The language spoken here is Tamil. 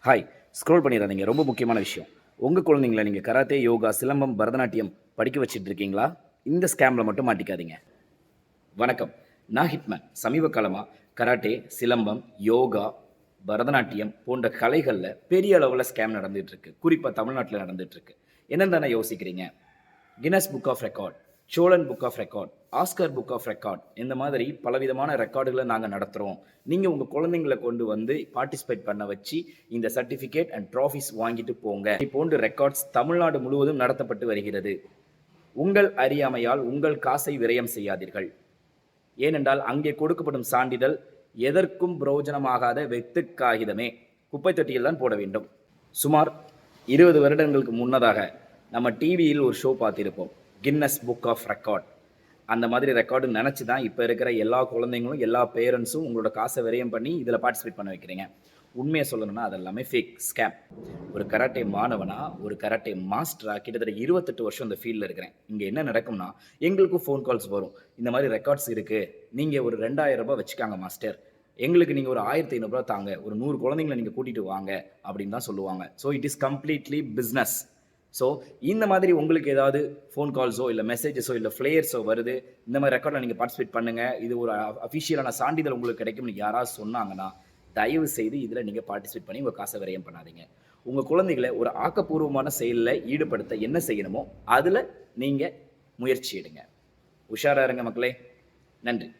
ஹாய், ஸ்க்ரோல் பண்ணிடாதீங்க. ரொம்ப முக்கியமான விஷயம். உங்கள் குழந்தைங்கள நீங்கள் கராத்தே, யோகா, சிலம்பம், பரதநாட்டியம் படிக்க வச்சுட்டு இருக்கீங்களா? இந்த ஸ்கேமில் மட்டும் மாட்டிக்காதீங்க. வணக்கம், நான் ஹிட்மேன். சமீப காலமாக கராட்டே, சிலம்பம், யோகா, பரதநாட்டியம் போன்ற கலைகளில் பெரிய அளவில் ஸ்கேம் நடந்துகிட்ருக்கு. குறிப்பாக தமிழ்நாட்டில் நடந்துகிட்ருக்கு. என்னன்னு தானே யோசிக்கிறீங்க? Guinness book of record, Cholan book of record, Oscar book of record, இந்த மாதிரி பலவிதமான ரெக்கார்டுகளை நாங்கள் நடத்துகிறோம். நீங்கள் உங்கள் குழந்தைங்களை கொண்டு வந்து பார்ட்டிசிபேட் பண்ண வச்சு இந்த சர்டிஃபிகேட் அண்ட் ட்ராஃபிஸ் வாங்கிட்டு போங்க. இது போன்ற ரெக்கார்ட்ஸ் தமிழ்நாடு முழுவதும் நடத்தப்பட்டு வருகிறது. உங்கள் அறியாமையால் உங்கள் காசை விரயம் செய்யாதீர்கள். ஏனென்றால் அங்கே கொடுக்கப்படும் சான்றிதழ் எதற்கும் பிரயோஜனமாகாத வெத்து காகிதமே. குப்பை தொட்டியில் தான் போட வேண்டும். சுமார் 20 வருடங்களுக்கு முன்னதாக நம்ம டிவியில் ஒரு ஷோ பார்த்திருப்போம், கின்னஸ் புக் ஆஃப் ரெக்கார்ட். அந்த மாதிரி ரெக்கார்டு நினச்சி தான் இப்போ இருக்கிற எல்லா குழந்தைங்களும், எல்லா பேரண்ட்ஸும் உங்களோட காசை விரயம் பண்ணி இதில் பார்ட்டிசிபேட் பண்ண வைக்கிறீங்க. உண்மையை சொல்லணும்னா அது எல்லாமே ஃபேக், ஸ்கேம். ஒரு கராட்டே மாணவனா, ஒரு கராட்டே மாஸ்டராக கிட்டத்தட்ட 28 வருஷம் இந்த ஃபீல்டில் இருக்கிறேன். இங்கே என்ன நடக்கும்னா, எங்களுக்கும் ஃபோன் கால்ஸ் வரும். இந்த மாதிரி ரெக்கார்ட்ஸ் இருக்குது, நீங்கள் ஒரு 2000 ரூபாய் வச்சுக்காங்க மாஸ்டர், எங்களுக்கு நீங்கள் ஒரு 1500 ரூபாய் தாங்க, ஒரு 100 குழந்தைங்களை நீங்கள் கூட்டிகிட்டு வாங்க அப்படின்னு தான் சொல்லுவாங்க. So it is completely business. So இந்த மாதிரி உங்களுக்கு ஏதாவது ஃபோன் கால்ஸோ இல்லை மெசேஜஸோ இல்லை ஃப்ளேயர்ஸோ வருது, இந்த மாதிரி ரெக்கார்டில் நீங்கள் பார்ட்டிசிபேட் பண்ணுங்கள், இது ஒரு அஃபிஷியலான சான்றிதழ் உங்களுக்கு கிடைக்கும்னு யாராவது சொன்னாங்கன்னா, தயவு செய்து இதில் நீங்கள் பார்ட்டிசிபேட் பண்ணி உங்கள் காசை விரயம் பண்ணாதீங்க. உங்கள் குழந்தைகளை ஒரு ஆக்கப்பூர்வமான செயலில் ஈடுபடுத்த என்ன செய்யணுமோ அதில் நீங்கள் முயற்சி எடுங்க. உஷாராக இருங்க மக்களே. நன்றி.